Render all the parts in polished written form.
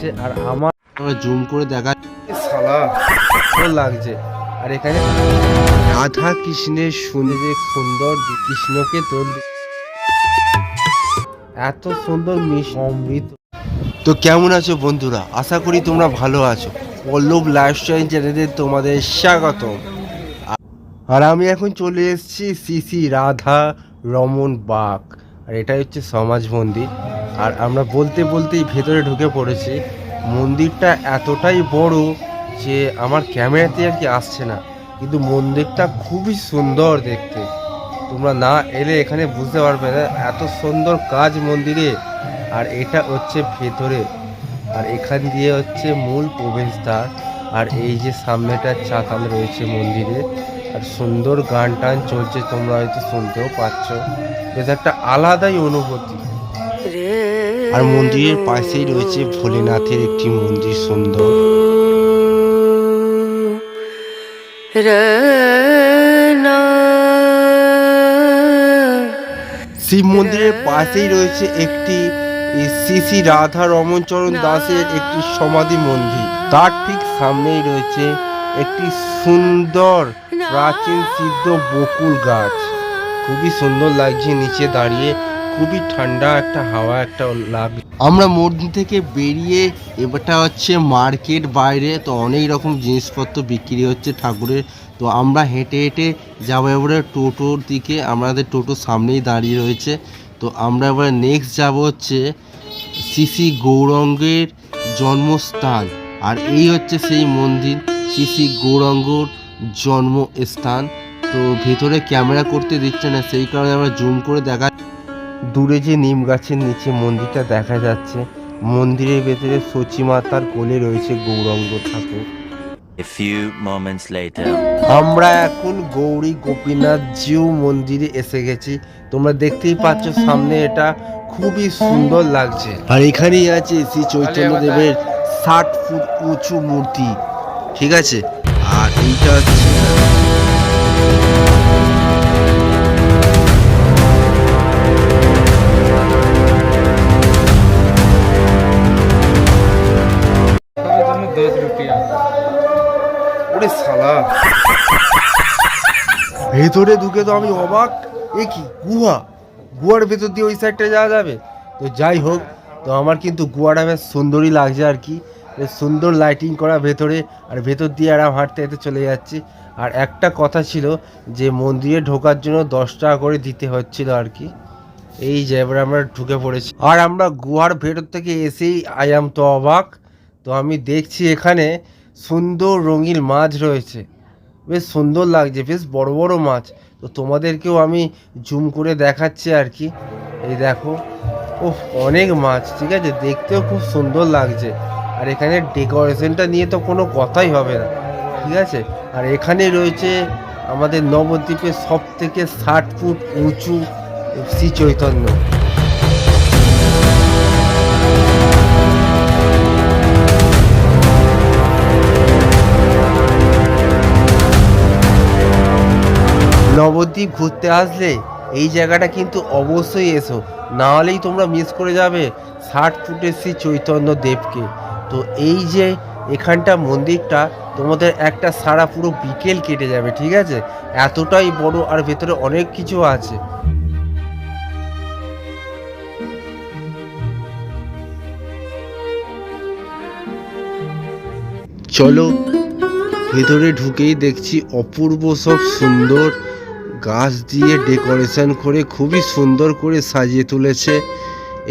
লাগছে। আর আমার জুম করে দেখা সালা লাগছে। আর এখানে রাধা কৃষ্ণের শুনে যে সুন্দর কৃষ্ণকে তোর এত সুন্দর অমৃত। তো কেমন আছো বন্ধুরা? আশা করি তোমরা ভালো আছো। পল্লব লাইফস্টাইল চ্যানেলে তোমাদের স্বাগত। আর আমি এখন চলে এসেছি শ্রী রাধা রমন বাগ, আর এটা হচ্ছে সমাজ মন্দির। আর আমরা বলতে বলতেই ভেতরে ঢুকে পড়েছি। মন্দিরটা এতটাই বড় যে আমার ক্যামেরাতে আর কি আসছে না, কিন্তু মন্দিরটা খুবই সুন্দর দেখতে। তোমরা না এলে এখানে বুঝতে পারবে না, এত সুন্দর কাজ মন্দিরে। আর এটা হচ্ছে ভেতরে, আর এখান দিয়ে হচ্ছে মূল প্রবেশদ্বার। আর এই যে সামনেটা চাতাল রয়েছে মন্দিরে, আর সুন্দর গান টান চলছে, তোমরা হয়তো শুনতেও পাচ্ছ। বেশ একটা আলাদাই অনুভূতি। আর মন্দিরের পাশেই রয়েছে ভোলেনাথের একটি মন্দির সুন্দর। শিব মন্দিরের পাশেই রয়েছে একটি শ্রী রাধা রমনচরণ দাসের একটি সমাধি মন্দির। তার ঠিক সামনেই রয়েছে একটি সুন্দর প্রাচীন সিদ্ধ বকুল গাছ। খুবই সুন্দর লাগছে নিচে দাঁড়িয়ে, খুবই ঠান্ডা একটা হাওয়া একটা লাগছে। আমরা মন্দির থেকে বেরিয়ে এবারটা হচ্ছে মার্কেট বাইরে, তো অনেক রকম জিনিসপত্র বিক্রি হচ্ছে ঠাকুরের। তো আমরা হেঁটে হেঁটে যাবো এবারে টোটোর দিকে, আমাদের টোটো সামনেই দাঁড়িয়ে রয়েছে। তো আমরা এবারে নেক্সট যাব হচ্ছে শ্রী গৌরাঙ্গের জন্মস্থান। আর এই হচ্ছে সেই মন্দির, শ্রী গৌরাঙ্গর জন্মস্থান। তো ভেতরে ক্যামেরা করতে দিচ্ছে না, সেই কারণে আমরা জুম করে দেখা। দূরে যে নিম গাছের নিচে মন্দিরটা দেখা যাচ্ছে, মন্দিরের ভেতরে সচী মাতার কোলে রয়েছে গৌরাঙ্গ ঠাকুর। A few moments later. আমরা এখন গৌরী গোপীনাথ জিউ মন্দিরে এসে গেছি। তোমরা দেখতেই পাচ্ছ সামনে, এটা খুবই সুন্দর লাগছে। আর এখানেই আছে শ্রী চৈতন্য দেবের 60 ফুট উঁচু মূর্তি, ঠিক আছে। আর এইটা হচ্ছে ভেতরে ঢুকে তো আমি অবাক, এ কি গুহার ভেতর দিয়ে ওই সাইডটা যাওয়া যাবে? তো যাই হোক, তো আমার কিন্তু গুহাটা বেশ সুন্দরই লাগছে আর কি। বেশ সুন্দর লাইটিং করা ভেতরে, আর ভেতর দিয়ে আরাম হাঁটতে হাঁটতে চলে যাচ্ছি। আর একটা কথা ছিল যে মন্দিরে ঢোকার জন্য 10 টাকা করে দিতে হচ্ছিল আর কি। এই যে এবার আমরা ঢুকে পড়েছি। আর আমরা গুহার ভেতর থেকে এসেই আয়াম তো অবাক। তো আমি দেখছি এখানে সুন্দর রঙিন মাছ রয়েছে, বেশ সুন্দর লাগছে, বেশ বড় বড় মাছ। তো তোমাদেরকেও আমি জুম করে দেখাচ্ছি আর কি। এই দেখো, ওহ অনেক মাছ, ঠিক আছে, দেখতেও খুব সুন্দর লাগছে। আর এখানে ডেকোরেশনটা নিয়ে তো কোনো কথাই হবে না, ঠিক আছে। আর এখানে রয়েছে আমাদের নবদ্বীপের সব থেকে 60 ফুট উঁচু শ্রী চৈতন্য। নবদ্বীপ ঘুরতে আসলে এই জায়গাটা কিন্তু অবশ্যই এসো, না হলেই তোমরা মিস করে যাবে 60 ফুটের শ্রী চৈতন্য দেবকে। তো এই যে এখানটা মন্দিরটা, তোমাদের একটা সারা পুরো বিকেল কেটে যাবে, ঠিক আছে, এতটাই বড়। আর ভেতরে অনেক কিছু আছে। চলো ভেতরে ঢুকেই দেখছি অপূর্ব সব সুন্দর গাছ দিয়ে ডেকোরেশন করে খুবই সুন্দর করে সাজিয়ে তুলেছে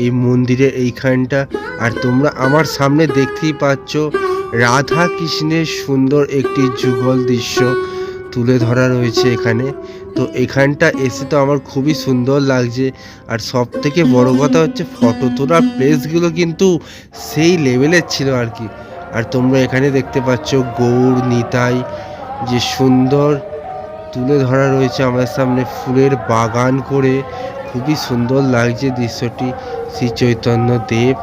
এই মন্দিরের এইখানটা। আর তোমরা আমার সামনে দেখতেই পাচ্ছ রাধা কৃষ্ণের সুন্দর একটি যুগল দৃশ্য তুলে ধরা রয়েছে এখানে। তো এখানটা এসে তো আমার খুবই সুন্দর লাগছে। আর সব থেকে বড় কথা হচ্ছে ফটো তোলার প্লেসগুলো কিন্তু সেই লেভেলের ছিল আর কি। আর তোমরা এখানে দেখতে পাচ্ছ গৌর নিতাই যে সুন্দর তুলে ধরা রয়েছে আমাদের সামনে, ফুলের বাগান করে খুবই সুন্দর লাগছে দৃশ্যটি, শ্রী চৈতন্য দেব।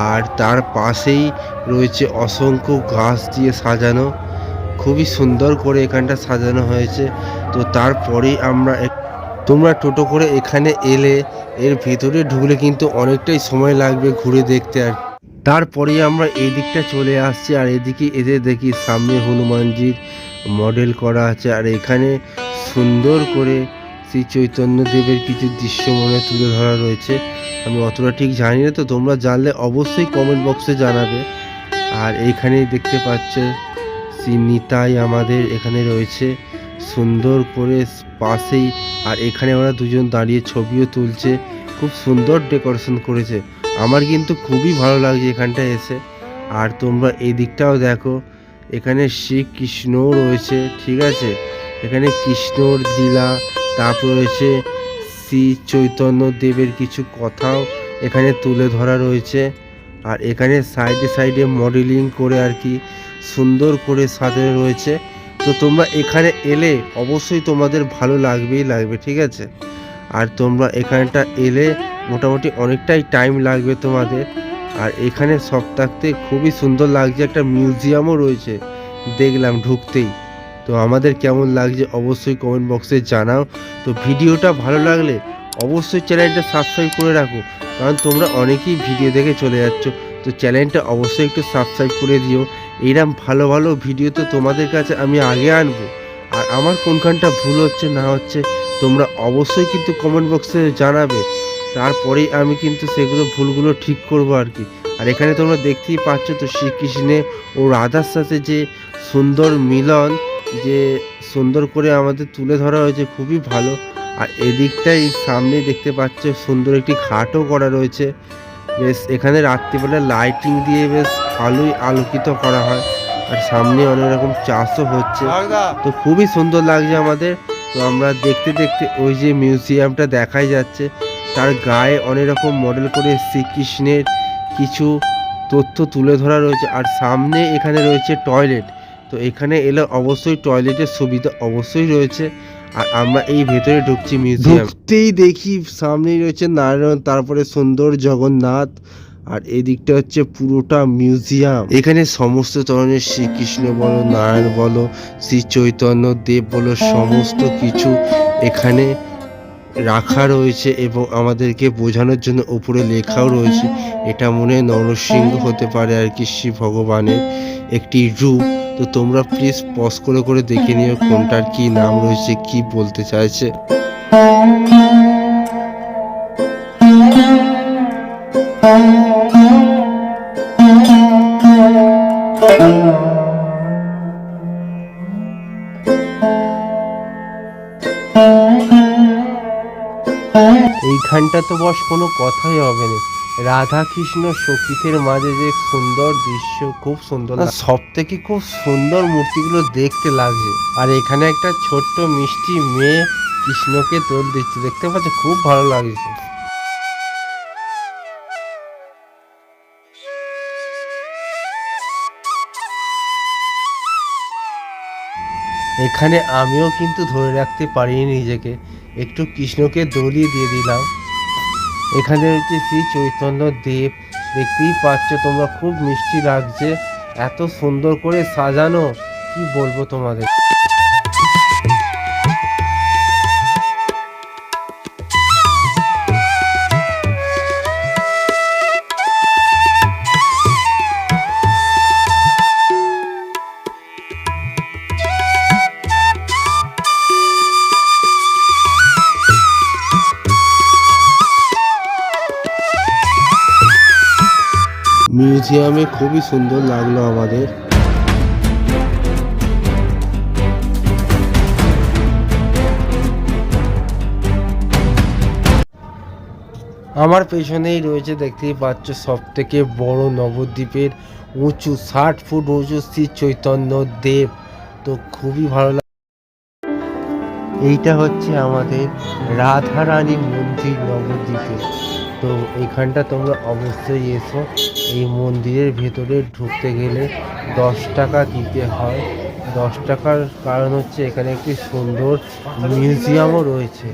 আর তার পাশেই রয়েছে অসংখ্য গাছ দিয়ে সাজানো, খুবই সুন্দর করে এখানটা সাজানো হয়েছে। তো তারপরেই আমরা তোমরা টোটো করে এখানে এলে এর ভেতরে ঢুকলে কিন্তু অনেকটাই সময় লাগবে ঘুরে দেখতে। আর তারপরে আমরা এই দিকটা চলে আসছি, আর এদিকে এদের দেখি সামনে হনুমানজির মডেল করা আছে, আর এখানে সুন্দর করে শ্রী চৈতন্যদেবের কিছু দৃশ্য মনে তুলে ধরা রয়েছে। আমি অতটা ঠিক জানি না, তো তোমরা জানলে অবশ্যই কমেন্ট বক্সে জানাবে। আর এইখানে দেখতে পাচ্ছ শ্রী নিতাই আমাদের এখানে রয়েছে সুন্দর করে পাশেই, আর এখানে ওরা দুজন দাঁড়িয়ে ছবিও তুলছে। খুব সুন্দর ডেকোরেশন করেছে, আমার কিন্তু খুবই ভালো লাগছে এখানটায় এসে। আর তোমরা এই দিকটাও দেখো, এখানে শ্রীকৃষ্ণও রয়েছে, ঠিক আছে, এখানে কৃষ্ণর লীলা, তারপর রয়েছে শ্রী চৈতন্য দেবের কিছু কথাও এখানে তুলে ধরা রয়েছে। আর এখানে সাইডে সাইডে মডেলিং করে আর কি সুন্দর করে সাজানো রয়েছে। তো তোমরা এখানে এলে অবশ্যই তোমাদের ভালো লাগবেই লাগবে, ঠিক আছে। আর তোমরা এখানটা এলে মোটামুটি অনেকটাই টাইম লাগবে তোমাদের। আর এখানে সব থাকতে খুবই সুন্দর লাগছে, একটা মিউজিয়ামও রয়েছে দেখলাম ঢুকতেই। তো আমাদের কেমন লাগছে অবশ্যই কমেন্ট বক্সে জানাও। তো ভিডিওটা ভালো লাগলে অবশ্যই চ্যানেলটা সাবস্ক্রাইব করে রাখো, কারণ তোমরা অনেকেই ভিডিও দেখে চলে যাচ্ছ। তো চ্যানেলটা অবশ্যই একটু সাবস্ক্রাইব করে দিও, এইরকম ভালো ভালো ভিডিও তো তোমাদের কাছে আমি আগে আনবো। আর আমার কোনখানটা ভুল হচ্ছে না হচ্ছে তোমরা অবশ্যই কিন্তু কমেন্ট বক্সে জানাবে, তারপরেই আমি কিন্তু সেগুলো ভুলগুলো ঠিক করব আর কি। আর এখানে তোমরা দেখতেই পাচ্ছ তো শ্রীকৃষ্ণে ও রাধার সাথে যে সুন্দর মিলন, যে সুন্দর করে আমাদের তুলে ধরা হয়েছে, খুবই ভালো। আর এদিকটাই সামনে দেখতে পাচ্ছ সুন্দর একটি ঘাটও করা রয়েছে, বেশ এখানে রাত্রিবেলা লাইটিং দিয়ে বেশ ভালোই আলোকিত করা হয়। আর সামনে অনেক রকম চাষও হচ্ছে, তো খুবই সুন্দর লাগছে আমাদের। তো আমরা দেখতে দেখতে ওই যে মিউজিয়ামটা দেখাই যাচ্ছে, তার গায়ে অনেক রকম মডেল করে শ্রীকৃষ্ণের কিছু তথ্য তুলে ধরা রয়েছে। আর সামনে এখানে রয়েছে টয়লেট, তো এখানে এলে অবশ্যই টয়লেটের সুবিধা অবশ্যই রয়েছে। আর আমরা এই ভেতরে ঢুকছি মিউজিয়াম, ঢুকতেই দেখি সামনেই রয়েছে নারায়ণ, তারপরে সুন্দর জগন্নাথ, আর এই দিকটা হচ্ছে পুরোটা মিউজিয়াম। এখানে সমস্ত ধরনের শ্রীকৃষ্ণ বলো, নারায়ণ বলো, শ্রী চৈতন্য দেব বলো, সমস্ত কিছু এখানে রাখা রয়েছে এবং আমাদেরকে বোঝানোর জন্য উপরে লেখাও রয়েছে। এটা মনে হয় নরসিংহ হতে পারে আর কি, শ্রী ভগবানের একটি রূপ। তো তোমরা প্লিজ পজ করে করে দেখে নিও কোনটার কি নাম রয়েছে, কি বলতে চাইছে। এইখানটা তো বস কোনো কথাই হবে না, রাধা কৃষ্ণ সখীদের মাঝে যে সুন্দর দৃশ্য, খুব সুন্দর, সব থেকে খুব সুন্দর মূর্তিগুলো দেখতে লাগছে। আর এখানে একটা ছোট্ট মিষ্টি মেয়ে কৃষ্ণকে দোল দিচ্ছে, দেখতে পাচ্ছ, খুব ভালো লাগছে। এখানে আমিও কিন্তু ধরে রাখতে পারিনি নিজেকে, একটু কৃষ্ণকে দোলই দিয়ে দিলাম। এখানে হচ্ছে শ্রী চৈতন্য দেব, দেখতেই পাচ্ছ তোমরা, খুব মিষ্টি লাগছে, এত সুন্দর করে সাজানো, কি বলবো তোমাদের। মিউজিয়ামে খুবই সুন্দর লাগলো আমাদের। আমার পেছনেই রয়েছে, দেখতেই পাচ্ছ, সব থেকে বড় নবদ্বীপের উঁচু 60 ফুট উঁচু শ্রী চৈতন্য দেব। তো খুবই ভালো লাগে। এইটা হচ্ছে আমাদের রাধারানী মন্দির নবদ্বীপে। তো এখানটা তোমরা অবশ্যই এসো। এই মন্দিরের ভেতরে ঢুকতে গেলে 10 টাকা দিতে হয়। 10 টাকার কারণ হচ্ছে এখানে একটি সুন্দর মিউজিয়ামও রয়েছে,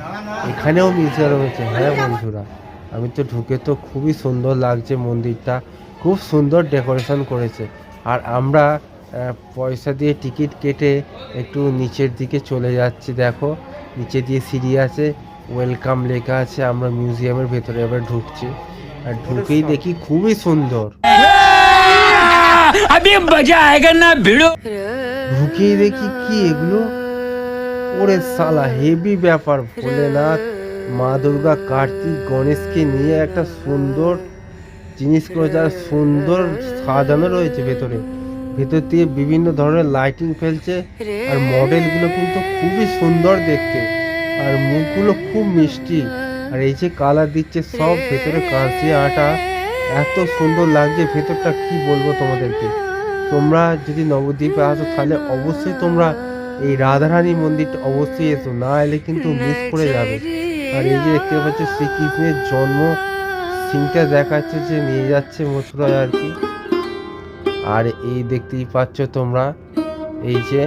এখানেও মিউজিয়াম রয়েছে। হ্যাঁ বন্ধুরা, আমি তো ঢুকে তো খুবই সুন্দর লাগছে, মন্দিরটা খুব সুন্দর ডেকোরেশন করেছে। আর আমরা পয়সা দিয়ে টিকিট কেটে একটু নিচের দিকে চলে যাচ্ছি, দেখো নিচে দিয়ে সিঁড়ি আছে, ওয়েলকাম লেখা আছে। আমরা মিউজিয়ামের ভেতরে এবার ঢুকছি, আর ঢুকেই দেখি খুবই সুন্দর। अभी मजा आएगा ना भिड़ो। ঢুকেই দেখি কি এগুলো, ওরে সালা হেভি ব্যাপার। ভোলেনাথ, মা দুর্গা, কার্তিক, গণেশকে নিয়ে একটা সুন্দর জিনিস করেছে, আর সুন্দর সাজানো রয়েছে ভেতর দিয়ে বিভিন্ন ধরনের লাইটিং ফেলছে। আর মডেলগুলো কিন্তু খুবই সুন্দর দেখতে, আর মুখগুলো খুব মিষ্টি। আর এই যে কালার দিচ্ছে সব ভেতরে কাঁচি আটা, এত সুন্দর লাগছে ভেতরটা, কি বলবো তোমাদেরকে। তোমরা যদি নবদ্বীপে আসো তাহলে অবশ্যই তোমরা এই রাধারানী মন্দিরটা অবশ্যই এসো, না এলে কিন্তু মিস করে যাবে। আর এই যে দেখতে পাচ্ছ শ্রীকৃষ্ণের জন্ম সিনটা দেখাচ্ছে, যে নিয়ে যাচ্ছে মথুরায় আর কি। আর এই দেখতেই পাচ্ছ তোমরা, এই যে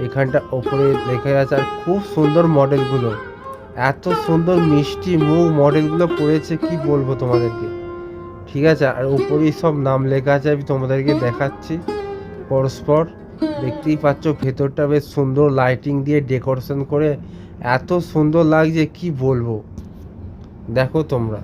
এখানটা ওপরে লেখা আছে। আর খুব সুন্দর মডেলগুলো, এত সুন্দর মিষ্টি মুখ মডেলগুলো করেছে, কি বলবো তোমাদেরকে। ঠিক আছে, আর উপরেই সব নাম লেখা আছে, আমি তোমাদেরকে দেখাচ্ছি পরস্পর। দেখতেই পাচ্ছ ভেতরটা বেশ সুন্দর লাইটিং দিয়ে ডেকোরেশন করে এত সুন্দর লাগছে, কি বলবো, দেখো তোমরা।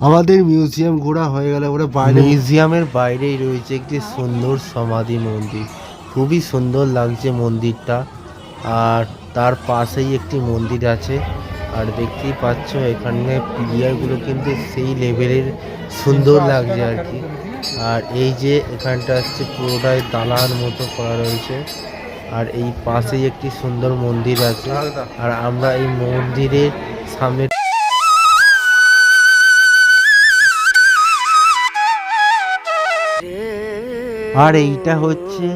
আমাদের মিউজিয়াম ঘোরা হয়ে গেলে ওরা বাইরে, মিউজিয়ামের বাইরেই রয়েছে একটি সুন্দর সমাধি মন্দির, খুবই সুন্দর লাগছে মন্দিরটা। আর তার পাশেই একটি মন্দির আছে, আর দেখতেই পাচ্ছ এখানে পিলিয়ারগুলো কিন্তু সেই লেভেলের সুন্দর লাগছে আর কি। আর এই যে এখানটা হচ্ছে পুরোটাই দালান মতো করা রয়েছে, আর এই পাশেই একটি সুন্দর মন্দির আছে। আর আমরা এই মন্দিরের সামনে, আর এইটা হচ্ছে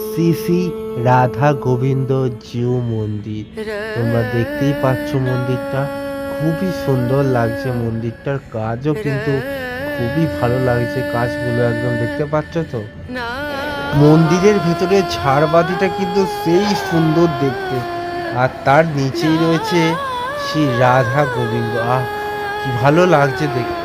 শ্রী শ্রী রাধা গোবিন্দ জিউ মন্দির। তোমরা দেখতেই পাচ্ছ মন্দিরটা খুবই সুন্দর লাগছে, মন্দিরটার কাজও কিন্তু খুবই ভালো লাগছে, কাজগুলো একদম দেখতে পাচ্ছ তো। মন্দিরের ভেতরে ঝাড়বাতিটা কিন্তু সেই সুন্দর দেখতে, আর তার নিচেই রয়েছে শ্রী রাধা গোবিন্দ। কি ভালো লাগছে দেখতে।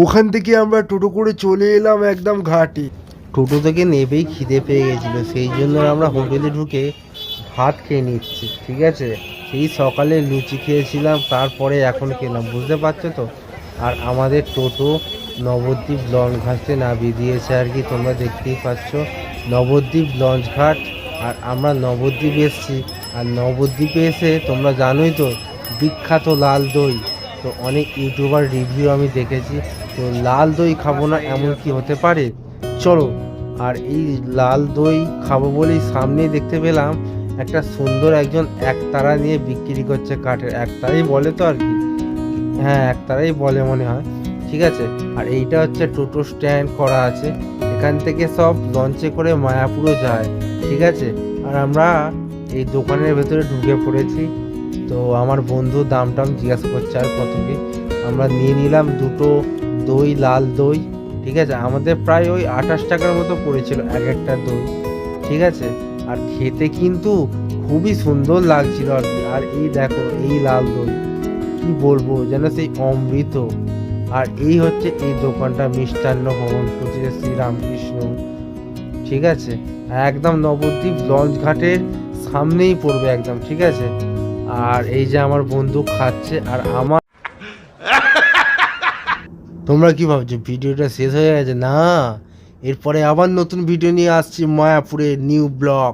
ওখান থেকে আমরা টোটো করে চলে এলাম একদম ঘাটে। টোটো থেকে নেবেই খিদে পেয়ে গেছিলো, সেই জন্য আমরা হোটেলে ঢুকে ভাত খেয়ে নিচ্ছি। ঠিক আছে, সেই সকালে লুচি খেয়েছিলাম, তারপরে এখন খেলাম, বুঝতে পারছো তো। আর আমাদের টোটো নবদ্বীপ লঞ্চ ঘাটে নামিয়ে দিয়েছে আর কি, তোমরা দেখতেই পাচ্ছ নবদ্বীপ লঞ্চ ঘাট। আর আমরা নবদ্বীপ এসেছি, আর নবদ্বীপে এসে তোমরা জানোই তো বিখ্যাত লাল দই। তো অনেক ইউটিউবার রিভিউ আমি দেখেছি, তো লাল দই খাবো না এমন কি হতে পারে, চলো। আর এই লাল দই খাবো বলেই সামনেই দেখতে পেলাম একটা সুন্দর একজন একতারা নিয়ে বিক্রি করছে, কাঠের একতারাই বলে তো আর কি, হ্যাঁ একতারাই বলে মনে হয়। ঠিক আছে, আর এইটা হচ্ছে টোটো স্ট্যান্ড করা আছে, এখান থেকে সব লঞ্চে করে মায়াপুরও যায়। ঠিক আছে, আর আমরা এই দোকানের ভেতরে ঢুকে পড়েছি। তো আমার বন্ধু দাম টাম জিজ্ঞাসা করছে আর কত কি, আমরা নিয়ে নিলাম দুটো দই, লাল দই। ঠিক আছে, আমাদের প্রায় ওই 28 টাকার মতো পড়েছিল এক একটা দই। ঠিক আছে, আর খেতে কিন্তু খুবই সুন্দর লাগছিল আর কি। আর এই দেখো এই লাল দই, কি বলবো যেন সেই অমৃত। আর এই হচ্ছে এই দোকানটা, মিষ্টান্ন ভবন, পঁচিশে শ্রীরামকৃষ্ণ। ঠিক আছে, একদম নবদ্বীপ লঞ্চ ঘাটের সামনেই পড়বে একদম। ঠিক আছে, আর এই যে আমার বন্ধু খাচ্ছে, আর আমার, তোমরা কি ভাবছো ভিডিওটা শেষ হয়ে গেছে? না, এরপরে আবার নতুন ভিডিও নিয়ে আসছি মায়াপুরের নিউ ব্লগ।